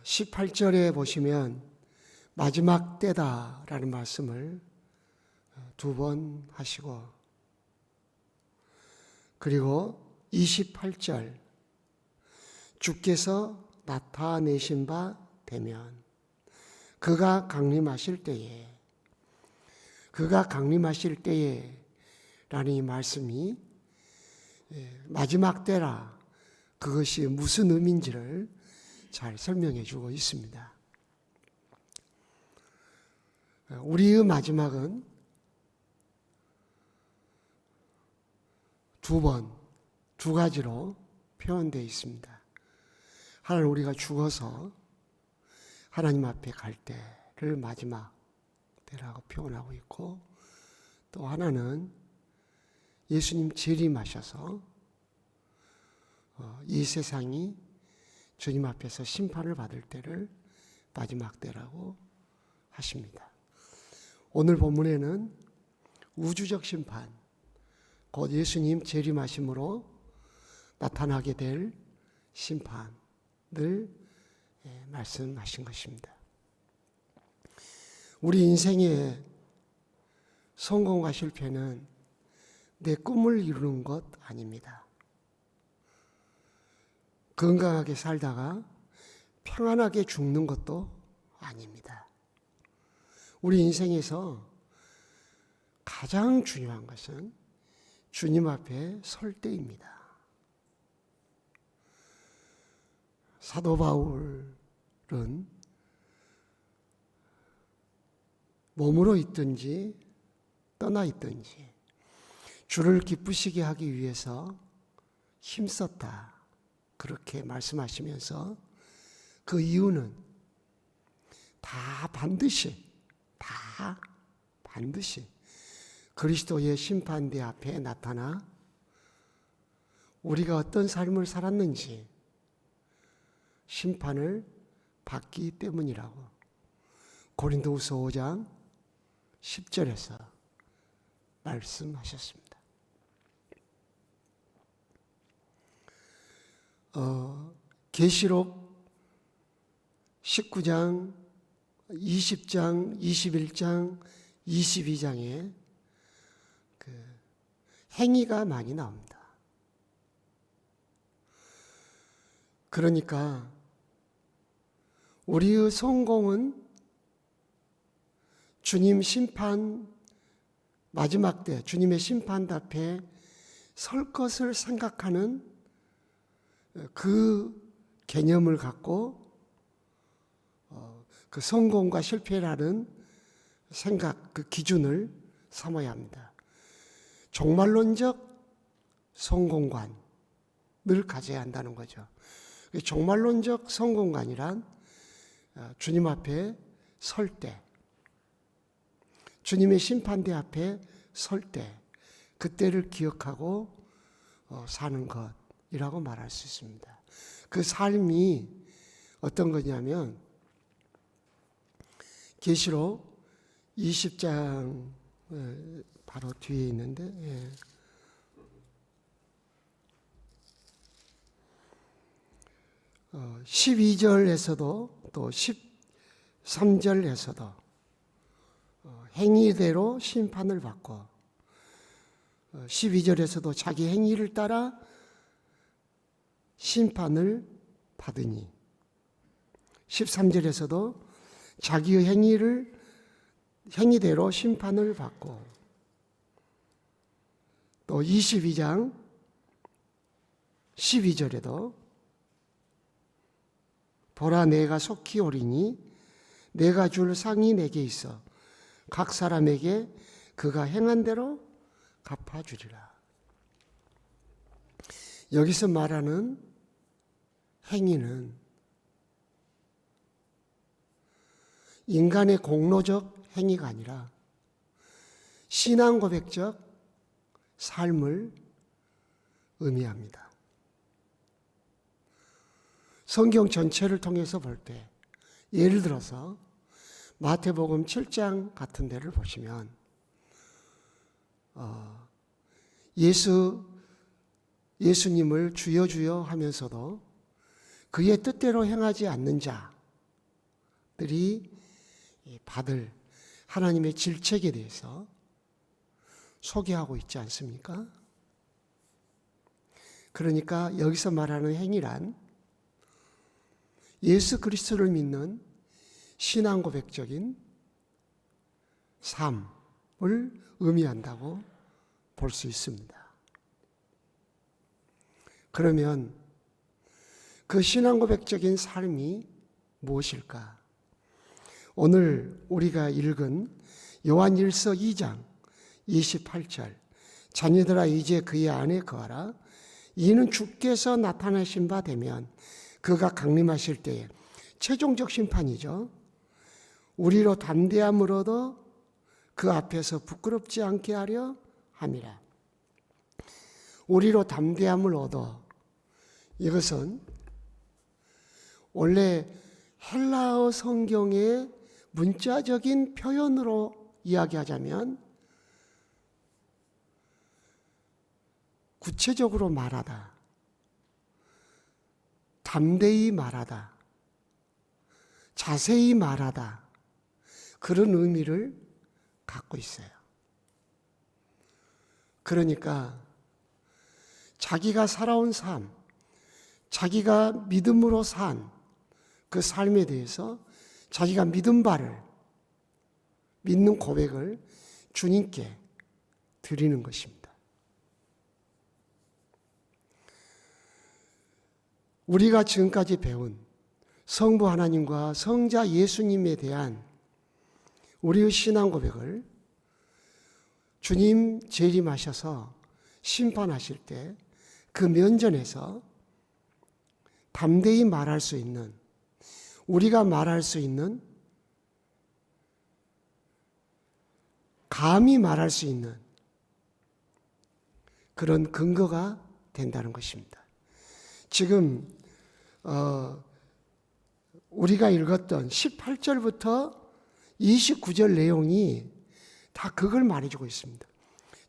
18절에 보시면 마지막 때다라는 말씀을 두 번 하시고, 그리고 28절 주께서 나타내신 바 되면 그가 강림하실 때에 라는 이 말씀이 마지막 때라, 그것이 무슨 의미인지를 잘 설명해 주고 있습니다. 우리의 마지막은 두 가지로 표현되어 있습니다. 하나는 우리가 죽어서 하나님 앞에 갈 때를 마지막 때라고 표현하고 있고, 또 하나는 예수님 재림하셔서 이 세상이 주님 앞에서 심판을 받을 때를 마지막 때라고 하십니다. 오늘 본문에는 우주적 심판, 곧 예수님 재림하심으로 나타나게 될 심판을 말씀하신 것입니다. 우리 인생의 성공과 실패는 내 꿈을 이루는 것 아닙니다. 건강하게 살다가 평안하게 죽는 것도 아닙니다. 우리 인생에서 가장 중요한 것은 주님 앞에 설 때입니다. 사도 바울은 몸으로 있든지 떠나 있든지 주를 기쁘시게 하기 위해서 힘썼다, 그렇게 말씀하시면서 그 이유는 반드시 그리스도의 심판대 앞에 나타나 우리가 어떤 삶을 살았는지 심판을 받기 때문이라고 고린도후서 5장 10절에서 말씀하셨습니다. 계시록 19장, 20장, 21장, 22장에 행위가 많이 나옵니다. 그러니까 우리의 성공은 주님 심판 마지막 때 주님의 심판 앞에 설 것을 생각하는 그 개념을 갖고 그 성공과 실패라는 생각, 그 기준을 삼아야 합니다. 종말론적 성공관을 가져야 한다는 거죠. 종말론적 성공관이란 주님 앞에 설 때, 주님의 심판대 앞에 설 때, 그때를 기억하고 사는 것이라고 말할 수 있습니다. 그 삶이 어떤 거냐면 계시록 20장 바로 뒤에 있는데 12절에서도 또 13절에서도 행위대로 심판을 받고 12절에서도 자기 행위를 따라 심판을 받으니 13절에서도 자기의 행위대로 심판을 받고 또 22장 12절에도 보라 내가 속히 오리니 내가 줄 상이 내게 있어 각 사람에게 그가 행한 대로 갚아주리라. 여기서 말하는 행위는 인간의 공로적 행위가 아니라 신앙 고백적 삶을 의미합니다. 성경 전체를 통해서 볼 때 예를 들어서 마태복음 7장 같은 데를 보시면 예수님을 주여 주여 하면서도 그의 뜻대로 행하지 않는 자, 자들이 받을 하나님의 질책에 대해서 소개하고 있지 않습니까? 그러니까 여기서 말하는 행위란 예수 그리스도를 믿는 신앙 고백적인 삶을 의미한다고 볼 수 있습니다. 그러면 그 신앙 고백적인 삶이 무엇일까? 오늘 우리가 읽은 요한일서 2장 28절 자녀들아 이제 그의 안에 거하라. 이는 주께서 나타나신 바 되면 그가 강림하실 때에 최종적 심판이죠. 우리로 담대함을 얻어 그 앞에서 부끄럽지 않게 하려 함이라. 우리로 담대함을 얻어, 이것은 원래 헬라어 성경의 문자적인 표현으로 이야기하자면 구체적으로 말하다, 담대히 말하다, 자세히 말하다, 그런 의미를 갖고 있어요. 그러니까 자기가 살아온 삶, 자기가 믿음으로 산 그 삶에 대해서 자기가 믿은 바를, 믿는 고백을 주님께 드리는 것입니다. 우리가 지금까지 배운 성부 하나님과 성자 예수님에 대한 우리의 신앙 고백을 주님 재림하셔서 심판하실 때 그 면전에서 담대히 말할 수 있는, 우리가 말할 수 있는, 감히 말할 수 있는 그런 근거가 된다는 것입니다. 지금 우리가 읽었던 18절부터 29절 내용이 다 그걸 말해주고 있습니다.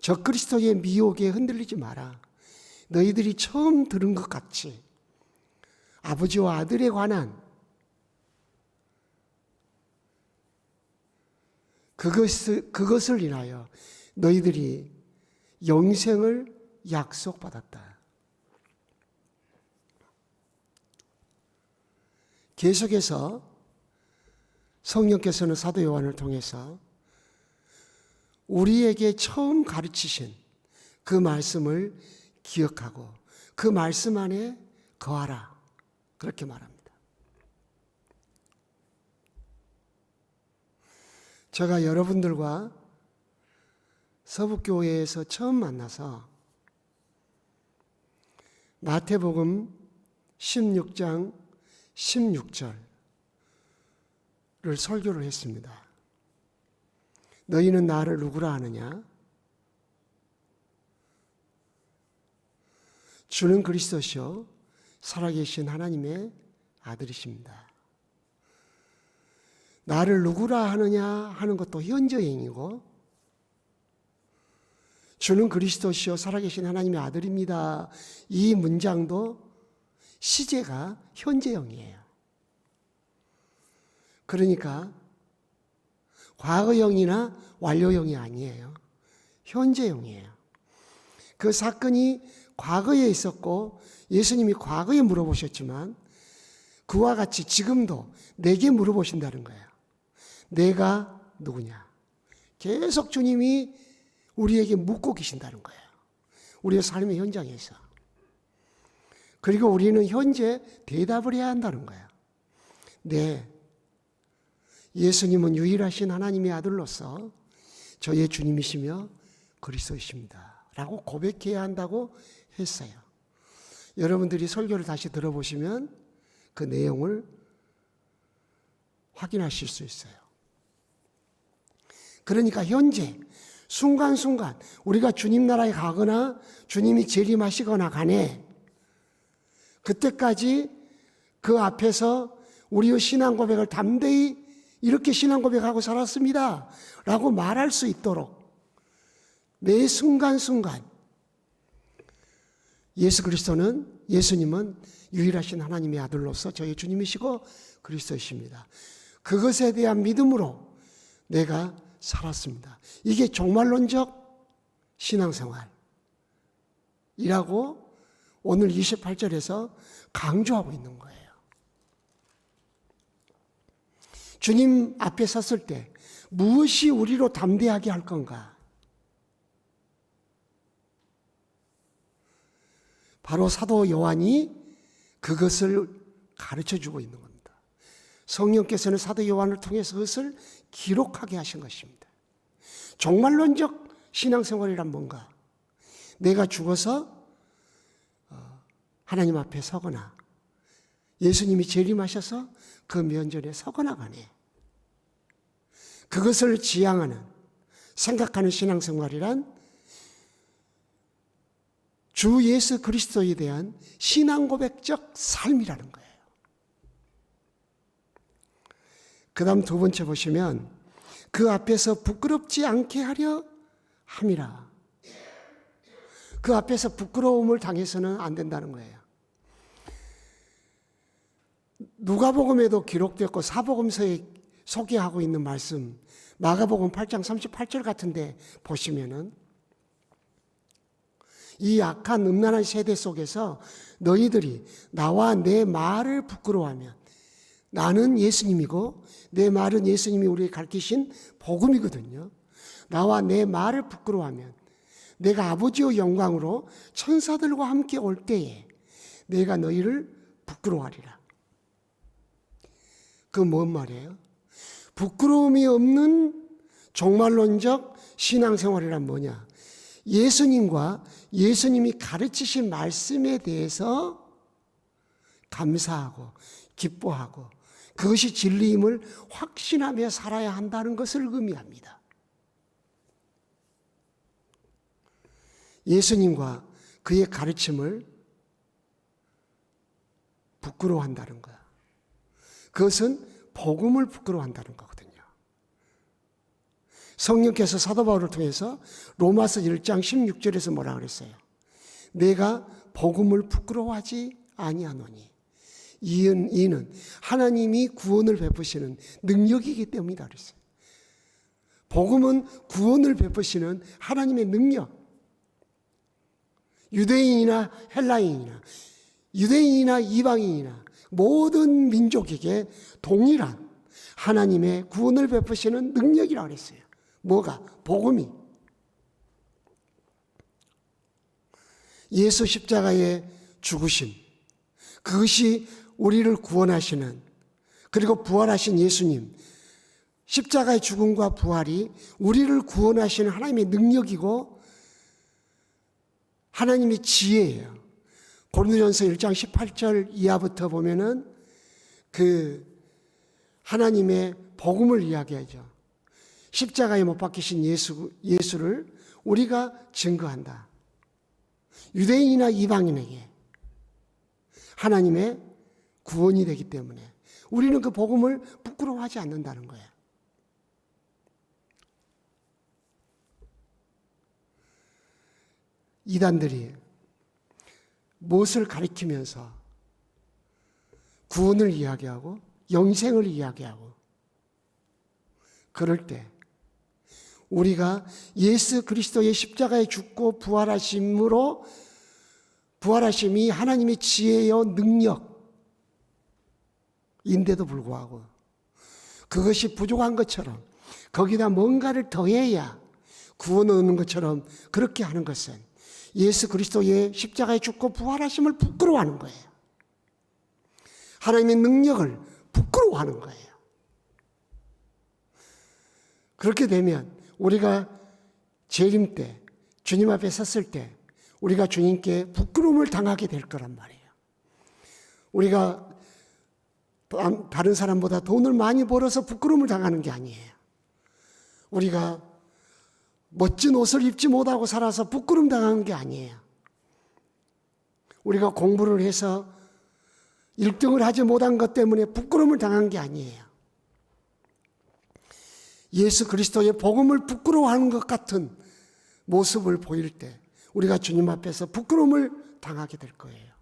적그리스도의 미혹에 흔들리지 마라. 너희들이 처음 들은 것 같이 아버지와 아들에 관한 그것을 인하여 너희들이 영생을 약속받았다. 계속해서 성령께서는 사도 요한을 통해서 우리에게 처음 가르치신 그 말씀을 기억하고 그 말씀 안에 거하라, 그렇게 말합니다. 제가 여러분들과 서북교회에서 처음 만나서 마태복음 16장 16절을 설교를 했습니다. 너희는 나를 누구라 하느냐? 주는 그리스도시요 살아계신 하나님의 아들이십니다. 나를 누구라 하느냐 하는 것도 현재형이고, 주는 그리스도시요 살아계신 하나님의 아들입니다, 이 문장도 시제가 현재형이에요. 그러니까 과거형이나 완료형이 아니에요. 현재형이에요. 그 사건이 과거에 있었고 예수님이 과거에 물어보셨지만 그와 같이 지금도 내게 물어보신다는 거예요. 내가 누구냐? 계속 주님이 우리에게 묻고 계신다는 거예요. 우리의 삶의 현장에서. 그리고 우리는 현재 대답을 해야 한다는 거예요. 네, 예수님은 유일하신 하나님의 아들로서 저의 주님이시며 그리스도이십니다 라고 고백해야 한다고 했어요. 여러분들이 설교를 다시 들어보시면 그 내용을 확인하실 수 있어요. 그러니까 현재 순간순간 우리가 주님 나라에 가거나 주님이 재림하시거나 간에 그때까지 그 앞에서 우리의 신앙 고백을 담대히 이렇게 신앙 고백하고 살았습니다 라고 말할 수 있도록 매 순간순간 예수님은 유일하신 하나님의 아들로서 저희 주님이시고 그리스도이십니다. 그것에 대한 믿음으로 내가 살았습니다. 이게 종말론적 신앙생활이라고 오늘 28절에서 강조하고 있는 거예요. 주님 앞에 섰을 때 무엇이 우리로 담대하게 할 건가? 바로 사도 요한이 그것을 가르쳐주고 있는 겁니다. 성령께서는 사도 요한을 통해서 그것을 기록하게 하신 것입니다. 종말론적 신앙생활이란 뭔가? 내가 죽어서 하나님 앞에 서거나 예수님이 재림하셔서 그 면전에 서거나 가네. 그것을 지향하는, 생각하는 신앙생활이란 주 예수 그리스도에 대한 신앙 고백적 삶이라는 거예요. 그 다음 두 번째 보시면 그 앞에서 부끄럽지 않게 하려 함이라. 그 앞에서 부끄러움을 당해서는 안 된다는 거예요. 누가복음에도 기록되었고 사복음서에 소개하고 있는 말씀, 마가복음 8장 38절 같은데 보시면은 이 악한 음란한 세대 속에서 너희들이 나와 내 말을 부끄러워하면, 나는 예수님이고 내 말은 예수님이 우리에게 가르치신 복음이거든요. 나와 내 말을 부끄러워하면 내가 아버지의 영광으로 천사들과 함께 올 때에 내가 너희를 부끄러워하리라. 그 뭔 말이에요? 부끄러움이 없는 종말론적 신앙생활이란 뭐냐? 예수님과 예수님이 가르치신 말씀에 대해서 감사하고 기뻐하고 그것이 진리임을 확신하며 살아야 한다는 것을 의미합니다. 예수님과 그의 가르침을 부끄러워한다는 거야. 그것은 복음을 부끄러워한다는 거거든요. 성령께서 사도 바울을 통해서 로마서 1장 16절에서 뭐라 그랬어요? 내가 복음을 부끄러워하지 아니하노니 이는 하나님이 구원을 베푸시는 능력이기 때문이다 그랬어요. 복음은 구원을 베푸시는 하나님의 능력. 유대인이나 헬라인이나 유대인이나 이방인이나 모든 민족에게 동일한 하나님의 구원을 베푸시는 능력이라고 그랬어요. 뭐가? 복음이. 예수 십자가의 죽으심, 그것이 우리를 구원하시는, 그리고 부활하신 예수님, 십자가의 죽음과 부활이 우리를 구원하시는 하나님의 능력이고 하나님의 지혜예요. 고린도전서 1장 18절 이하부터 보면은 그 하나님의 복음을 이야기하죠. 십자가에 못 박히신 예수를 우리가 증거한다. 유대인이나 이방인에게 하나님의 구원이 되기 때문에 우리는 그 복음을 부끄러워하지 않는다는 거예요. 이단들이 무엇을 가리키면서 구원을 이야기하고 영생을 이야기하고 그럴 때 우리가 예수 그리스도의 십자가에 죽고 부활하심이 하나님의 지혜요 능력인데도 불구하고 그것이 부족한 것처럼 거기다 뭔가를 더해야 구원을 얻는 것처럼 그렇게 하는 것은 예수 그리스도의 십자가에 죽고 부활하심을 부끄러워하는 거예요. 하나님의 능력을 부끄러워하는 거예요. 그렇게 되면 우리가 재림 때, 주님 앞에 섰을 때 우리가 주님께 부끄러움을 당하게 될 거란 말이에요. 우리가 다른 사람보다 돈을 많이 벌어서 부끄러움을 당하는 게 아니에요. 우리가 멋진 옷을 입지 못하고 살아서 부끄러움 당하는 게 아니에요. 우리가 공부를 해서 1등을 하지 못한 것 때문에 부끄러움을 당한 게 아니에요. 예수 그리스도의 복음을 부끄러워하는 것 같은 모습을 보일 때 우리가 주님 앞에서 부끄러움을 당하게 될 거예요.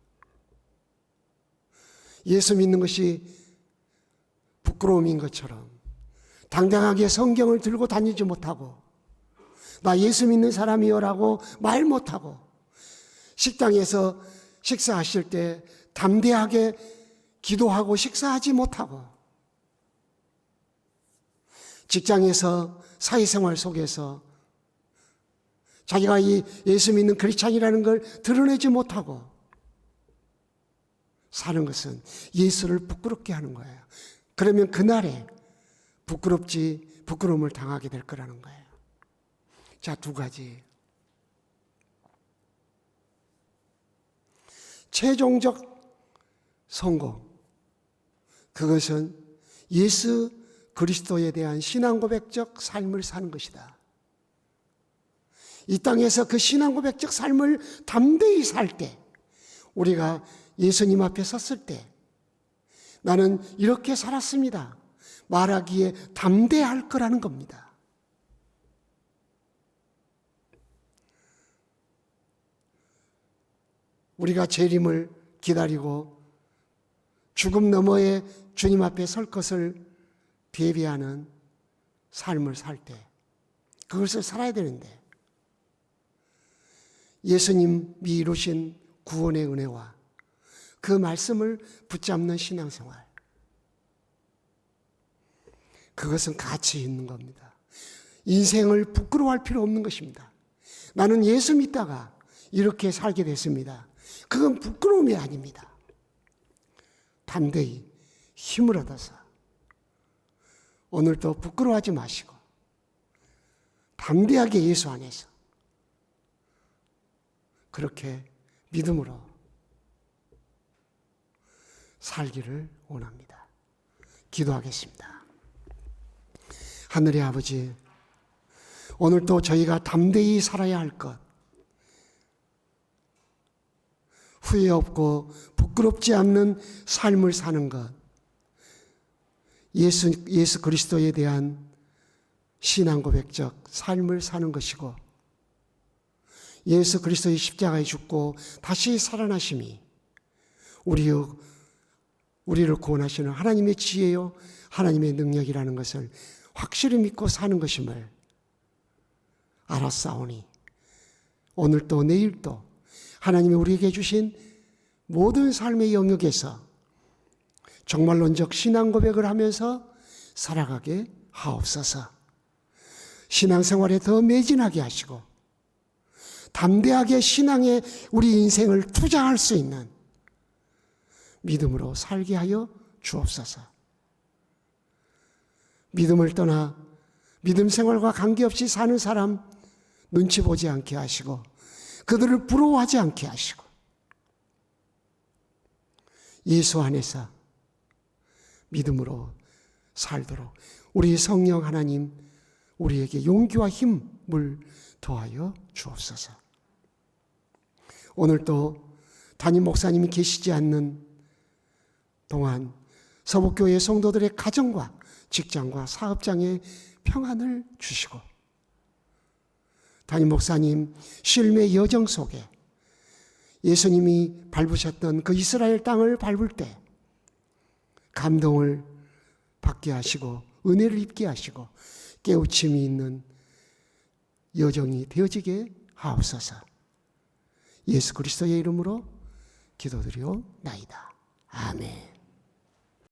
예수 믿는 것이 부끄러움인 것처럼 당당하게 성경을 들고 다니지 못하고 나 예수 믿는 사람이요라고 말 못하고 식당에서 식사하실 때 담대하게 기도하고 식사하지 못하고 직장에서 사회생활 속에서 자기가 이 예수 믿는 크리스찬이라는 걸 드러내지 못하고 사는 것은 예수를 부끄럽게 하는 거예요. 그러면 그날에 부끄러움을 당하게 될 거라는 거예요. 자, 두 가지. 최종적 성공. 그것은 예수 그리스도에 대한 신앙 고백적 삶을 사는 것이다. 이 땅에서 그 신앙 고백적 삶을 담대히 살 때, 우리가 예수님 앞에 섰을 때, 나는 이렇게 살았습니다. 말하기에 담대할 거라는 겁니다. 우리가 재림을 기다리고 죽음 너머에 주님 앞에 설 것을 대비하는 삶을 살 때, 그것을 살아야 되는데, 예수님이 이루신 구원의 은혜와 그 말씀을 붙잡는 신앙생활, 그것은 가치 있는 겁니다. 인생을 부끄러워할 필요 없는 것입니다. 나는 예수 믿다가 이렇게 살게 됐습니다. 그건 부끄러움이 아닙니다. 담대히 힘을 얻어서 오늘도 부끄러워하지 마시고 담대하게 예수 안에서 그렇게 믿음으로 살기를 원합니다. 기도하겠습니다. 하늘의 아버지, 오늘도 저희가 담대히 살아야 할 것, 후회 없고 부끄럽지 않는 삶을 사는 것, 예수 그리스도에 대한 신앙 고백적 삶을 사는 것이고, 예수 그리스도의 십자가에 죽고 다시 살아나심이 우리를 구원하시는 하나님의 지혜요 하나님의 능력이라는 것을 확실히 믿고 사는 것임을 알았사오니 오늘도 내일도 하나님이 우리에게 주신 모든 삶의 영역에서 정말론적 신앙 고백을 하면서 살아가게 하옵소서. 신앙생활에 더 매진하게 하시고 담대하게 신앙에 우리 인생을 투자할 수 있는 믿음으로 살게 하여 주옵소서. 믿음을 떠나 믿음 생활과 관계없이 사는 사람 눈치 보지 않게 하시고 그들을 부러워하지 않게 하시고 예수 안에서 믿음으로 살도록 우리 성령 하나님 우리에게 용기와 힘을 더하여 주옵소서. 오늘도 담임 목사님이 계시지 않는 동안 서북교회 성도들의 가정과 직장과 사업장에 평안을 주시고 담임 목사님 쉼의 여정 속에 예수님이 밟으셨던 그 이스라엘 땅을 밟을 때 감동을 받게 하시고 은혜를 입게 하시고 깨우침이 있는 여정이 되어지게 하옵소서. 예수 그리스도의 이름으로 기도드리옵나이다. 아멘.